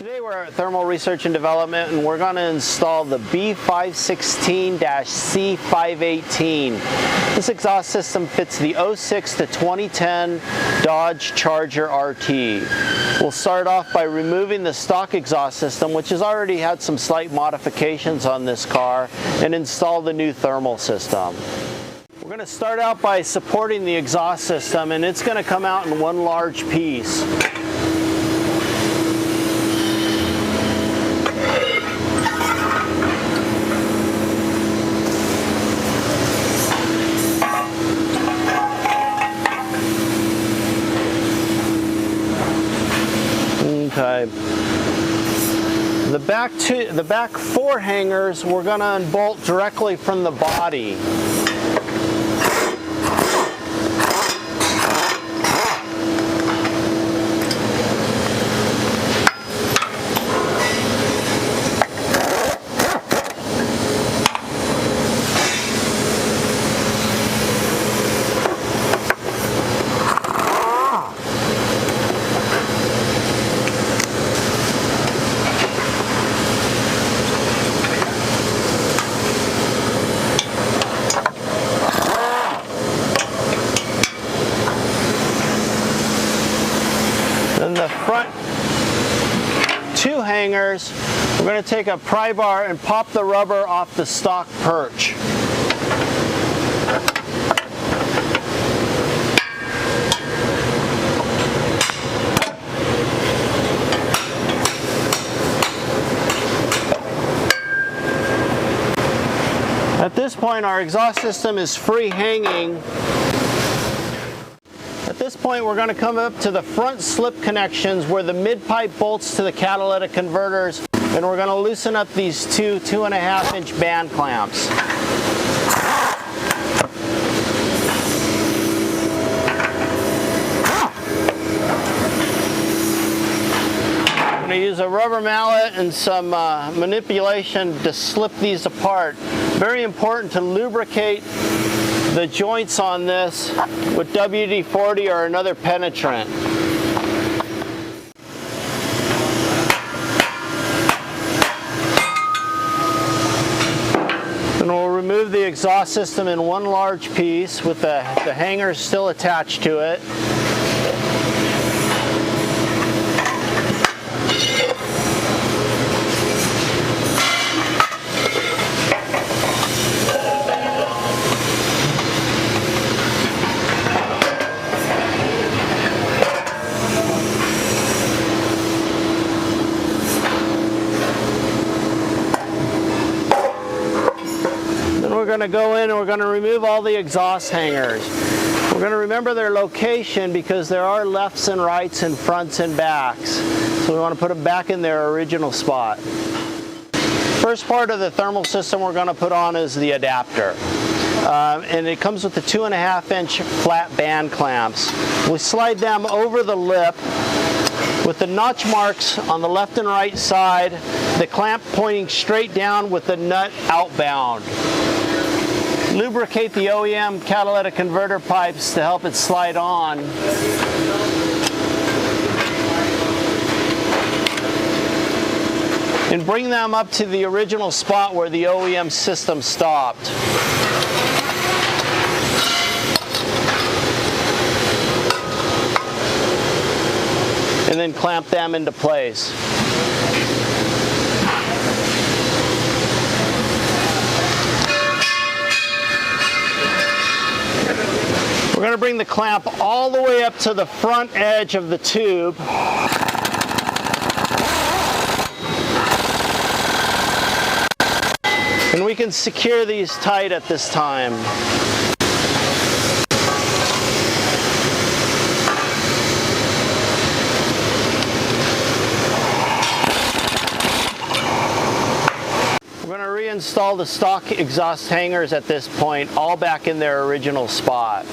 Today we're at Thermal Research and Development and we're going to install the B516-C518. This exhaust system fits the 06 to 2010 Dodge Charger RT. We'll start off by removing the stock exhaust system, which has already had some slight modifications on this car, and install the new thermal system. We're going to start out by supporting the exhaust system, and it's going to come out in one large piece. Okay. The back four hangers we're going to unbolt directly from the body. Then the front two hangers, we're going to take a pry bar and pop the rubber off the stock perch. At this point, our exhaust system is free hanging. At this point, we're going to come up to the front slip connections where the mid-pipe bolts to the catalytic converters, and we're going to loosen up these two 2.5-inch band clamps. I'm going to use a rubber mallet and some manipulation to slip these apart. Very important to lubricate the joints on this with WD-40 or another penetrant. And we'll remove the exhaust system in one large piece with the hangers still attached to it. We're going to go in and we're going to remove all the exhaust hangers. We're going to remember their location because there are lefts and rights and fronts and backs. So we want to put them back in their original spot. First part of the thermal system we're going to put on is the adapter. And it comes with the 2.5-inch flat band clamps. We slide them over the lip with the notch marks on the left and right side, the clamp pointing straight down with the nut outbound. Lubricate the OEM catalytic converter pipes to help it slide on. And bring them up to the original spot where the OEM system stopped. And then clamp them into place. We're going to bring the clamp all the way up to the front edge of the tube. And we can secure these tight at this time. We're going to reinstall the stock exhaust hangers at this point, all back in their original spot.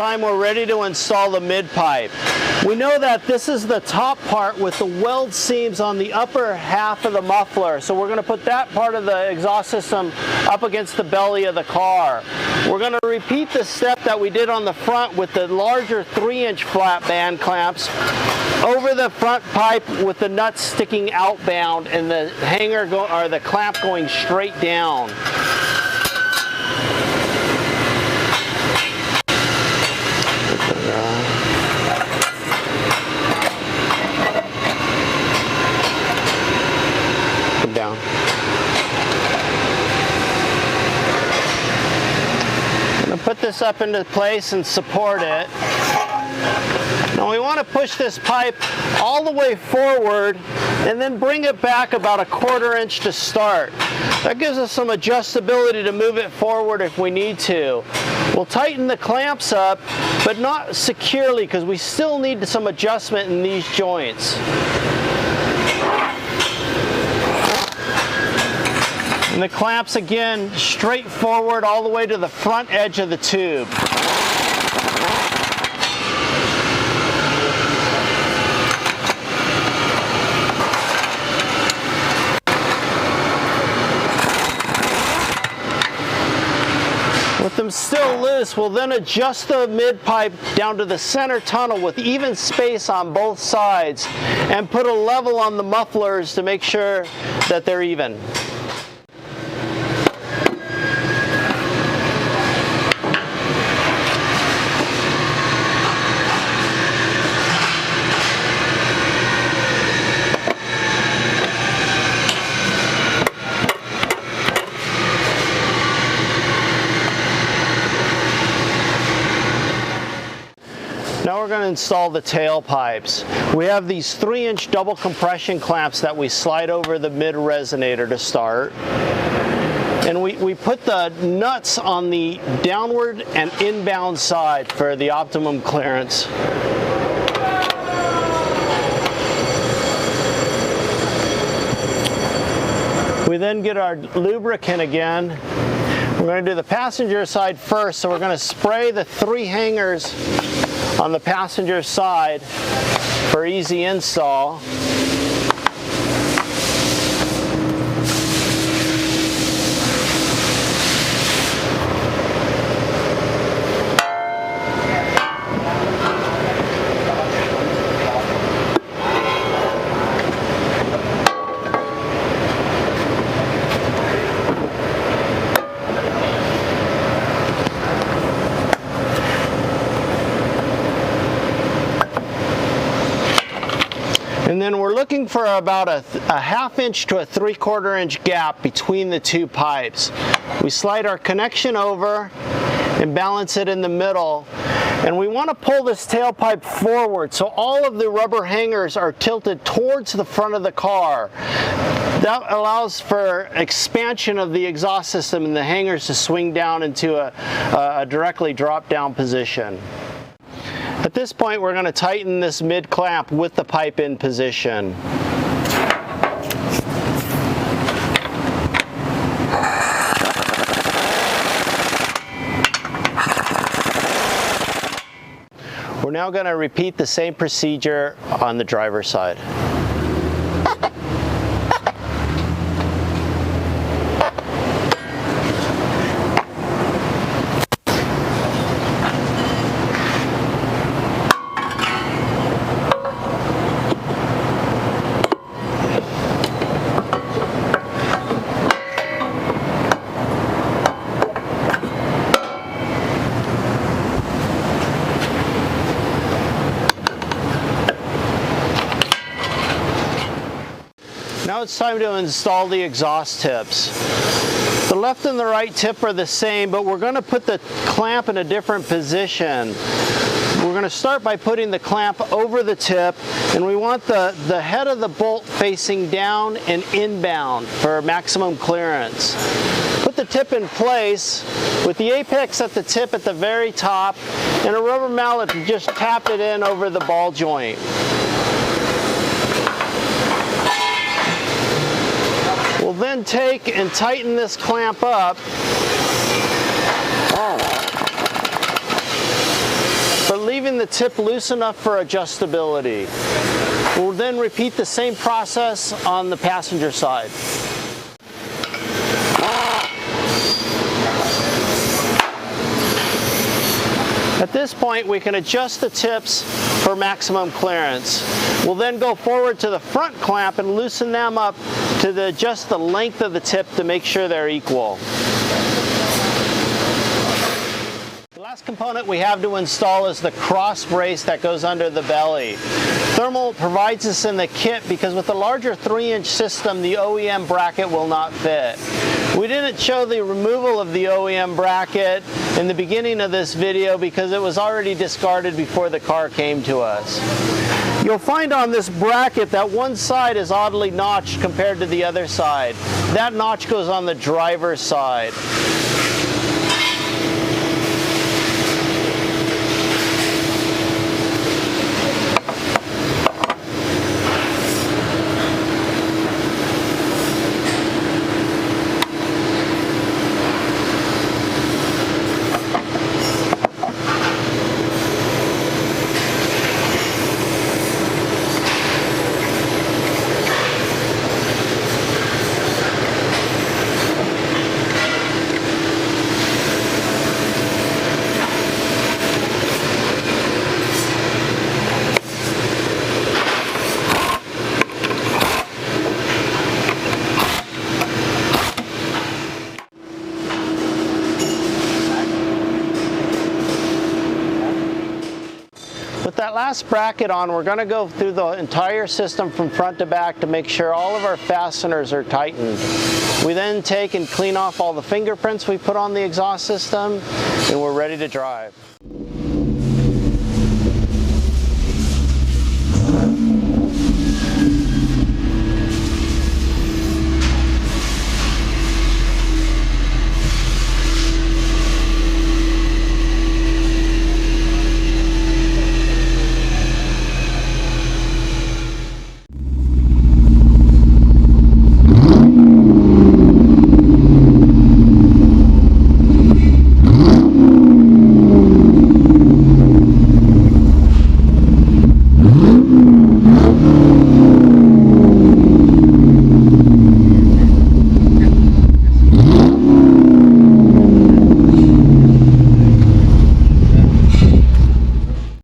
time we're ready to install the mid-pipe. We know that this is the top part with the weld seams on the upper half of the muffler, so we're going to put that part of the exhaust system up against the belly of the car. We're going to repeat the step that we did on the front with the larger 3-inch flat band clamps over the front pipe with the nuts sticking outbound and the hanger or the clamp going straight down. Come down. I'm going to put this up into place and support it. Now we want to push this pipe all the way forward and then bring it back about 1/4 inch to start. That gives us some adjustability to move it forward if we need to. We'll tighten the clamps up, but not securely because we still need some adjustment in these joints. And the clamps again straight forward all the way to the front edge of the tube. With them still loose, we'll then adjust the mid-pipe down to the center tunnel with even space on both sides and put a level on the mufflers to make sure that they're even. Now we're going to install the tailpipes. We have these 3-inch double compression clamps that we slide over the mid-resonator to start. And we put the nuts on the downward and inbound side for the optimum clearance. We then get our lubricant again. We're going to do the passenger side first, so we're going to spray the 3 hangers on the passenger side for easy install. And then we're looking for about a 1/2 inch to a 3/4 inch gap between the 2 pipes. We slide our connection over and balance it in the middle. And we want to pull this tailpipe forward so all of the rubber hangers are tilted towards the front of the car. That allows for expansion of the exhaust system and the hangers to swing down into a directly drop down position. At this point, we're going to tighten this mid clamp with the pipe in position. We're now going to repeat the same procedure on the driver's side. Now it's time to install the exhaust tips. The left and the right tip are the same, but we're going to put the clamp in a different position. We're going to start by putting the clamp over the tip, and we want the head of the bolt facing down and inbound for maximum clearance. Put the tip in place with the apex at the tip at the very top and a rubber mallet to just tap it in over the ball joint. We'll then take and tighten this clamp up. leaving the tip loose enough for adjustability. We'll then repeat the same process on the passenger side. At this point, we can adjust the tips for maximum clearance. We'll then go forward to the front clamp and loosen them up to just the length of the tip to make sure they're equal. The last component we have to install is the cross brace that goes under the belly. Thermal provides this in the kit because with the larger 3-inch system, the OEM bracket will not fit. We didn't show the removal of the OEM bracket in the beginning of this video because it was already discarded before the car came to us. You'll find on this bracket that one side is oddly notched compared to the other side. That notch goes on the driver's side. With that last bracket on, we're going to go through the entire system from front to back to make sure all of our fasteners are tightened. We then take and clean off all the fingerprints we put on the exhaust system, and we're ready to drive.